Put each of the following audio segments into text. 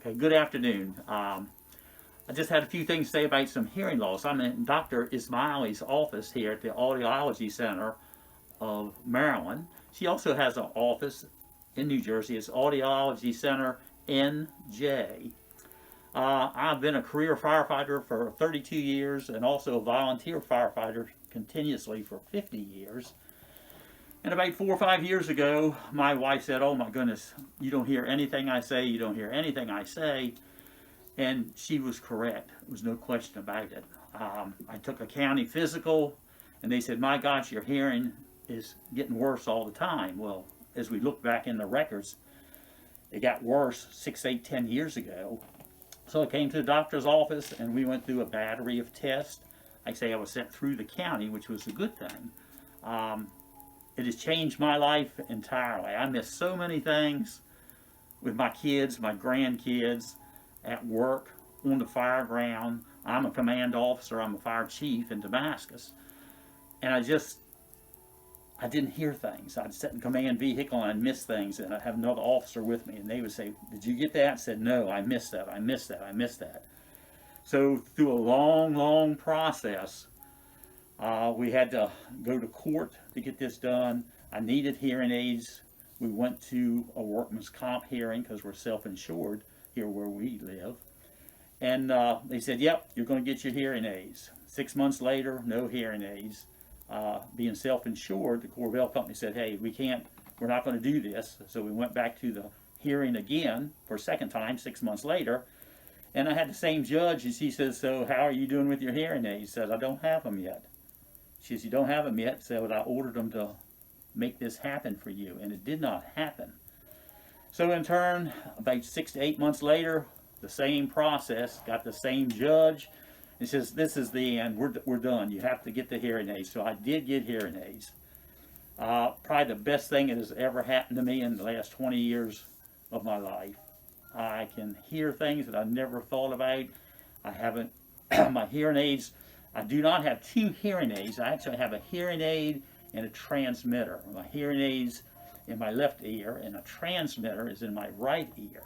Okay, good afternoon. I just had a few things to say about some hearing loss. I'm in Dr. Ismaili's office here at the Audiology Center of Maryland. She also has an office in New Jersey. It's Audiology Center NJ. I've been a career firefighter for 32 years and also a volunteer firefighter continuously for 50 years. And about 4 or 5 years ago, my wife said, "Oh my goodness, you don't hear anything I say, you don't hear anything I say." And she was correct. There was no question about it. I took a county physical, and they said, "My gosh, your hearing is getting worse all the time." Well, as we look back in the records, it got worse 6, 8, 10 years ago. So I came to the doctor's office, and we went through a battery of tests. I say I was sent through the county, which was a good thing. It has changed my life entirely. I miss so many things with my kids, my grandkids, at work, on the fire ground. I'm a command officer, I'm a fire chief in Damascus. And I didn't hear things. I'd sit in command vehicle and I'd miss things, and I'd have another officer with me, and they would say, "Did you get that?" I said, "No, I missed that, I missed that, I missed that." So through a long, long process, we had to go to court to get this done. I needed hearing aids. We went to a workman's comp hearing because we're self-insured here where we live. And they said, "Yep, you're going to get your hearing aids." 6 months later, no hearing aids. Being self-insured, the Corvell company said, "Hey, we're not going to do this." So we went back to the hearing again for a second time 6 months later. And I had the same judge, and she says, "So how are you doing with your hearing aids?" I said, "I don't have them yet." She says, "You don't have them yet?" So I ordered them to make this happen for you, and it did not happen. So in turn, about 6 to 8 months later, the same process, got the same judge, and says, "This is the end, we're done, you have to get the hearing aids." So I did get hearing aids. Probably the best thing that has ever happened to me in the last 20 years of my life. I can hear things that I never thought about. I haven't, my hearing aids, I do not have 2 hearing aids. I actually have a hearing aid and a transmitter. My hearing aids in my left ear, and a transmitter is in my right ear.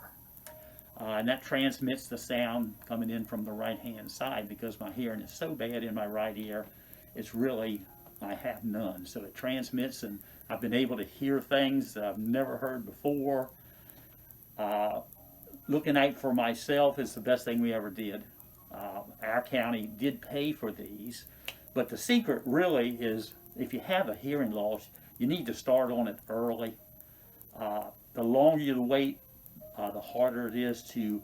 And that transmits the sound coming in from the right-hand side, because my hearing is so bad in my right ear, it's really, I have none. So it transmits, and I've been able to hear things that I've never heard before. Looking out for myself is the best thing we ever did. Our county did pay for these, but the secret really is, if you have a hearing loss, you need to start on it early. The longer you wait, the harder it is to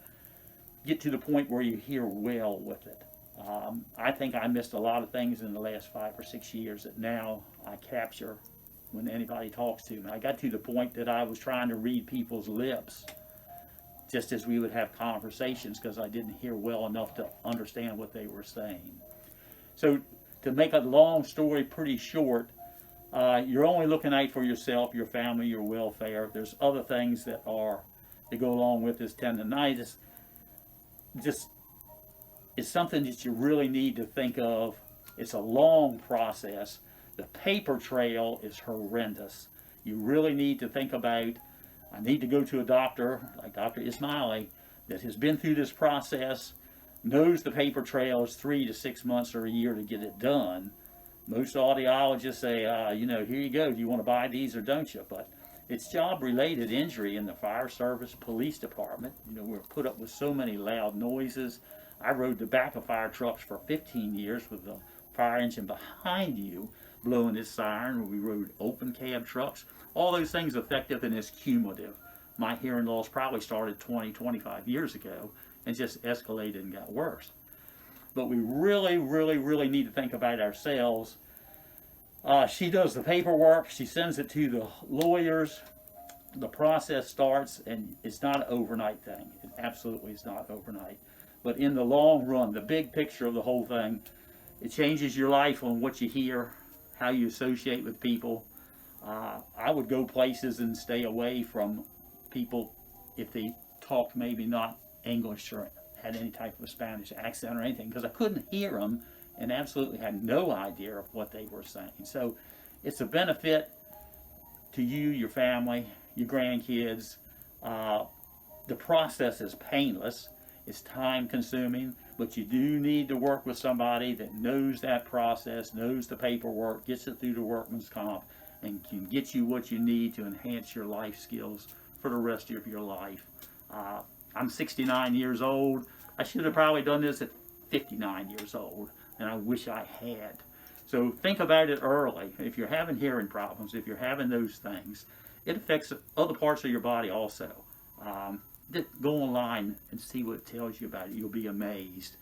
get to the point where you hear well with it. I think I missed a lot of things in the last 5 or 6 years that now I capture when anybody talks to me. I got to the point that I was trying to read people's lips just as we would have conversations, because I didn't hear well enough to understand what they were saying. So to make a long story pretty short, you're only looking out for yourself, your family, your welfare. There's other things that go along with this tendinitis. Just, it's something that you really need to think of. It's a long process. The paper trail is horrendous. You really need to think about, I need to go to a doctor like Dr. Ismaili that has been through this process, knows the paper trail is 3 to 6 months or a year to get it done. Most audiologists say, here you go, do you want to buy these or don't you? But it's job-related injury in the fire service, police department. We're put up with so many loud noises. I rode the back of fire trucks for 15 years with the fire engine behind you blowing this siren. We rode open cab trucks. All those things effective, and it's cumulative. My hearing loss probably started 20, 25 years ago and just escalated and got worse. But we really, really, really need to think about ourselves. She does the paperwork, she sends it to the lawyers, the process starts, and it's not an overnight thing. It absolutely is not overnight. But in the long run, the big picture of the whole thing, it changes your life on what you hear, how you associate with people. I would go places and stay away from people if they talked maybe not English or had any type of Spanish accent or anything, because I couldn't hear them and absolutely had no idea of what they were saying. So it's a benefit to you, your family, your grandkids. The process is painless. It's time consuming, but you do need to work with somebody that knows that process, knows the paperwork, gets it through the workman's comp, and can get you what you need to enhance your life skills for the rest of your life. I'm 69 years old. I should have probably done this at 59 years old, and I wish I had. So think about it early. If you're having hearing problems, if you're having those things, it affects other parts of your body also. Just go online and see what it tells you about it. You'll be amazed.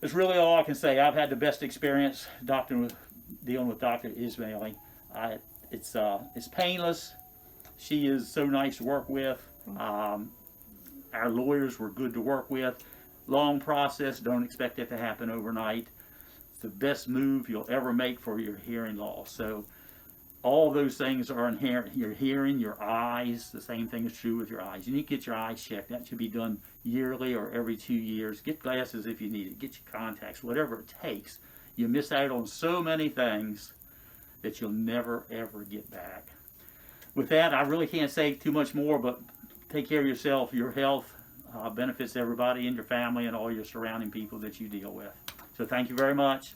That's really all I can say. I've had the best experience dealing with Dr. Ismaili. It's painless. She is so nice to work with. Our lawyers were good to work with. Long process. Don't expect it to happen overnight. It's the best move you'll ever make for your hearing loss. So all those things are inherent. Your hearing, your eyes, the same thing is true with your eyes. You need to get your eyes checked. That should be done yearly or every 2 years. Get glasses if you need it. Get your contacts, whatever it takes. You miss out on so many things that you'll never, ever get back. With that, I really can't say too much more, but take care of yourself. Your health benefits everybody in your family and all your surrounding people that you deal with. So thank you very much.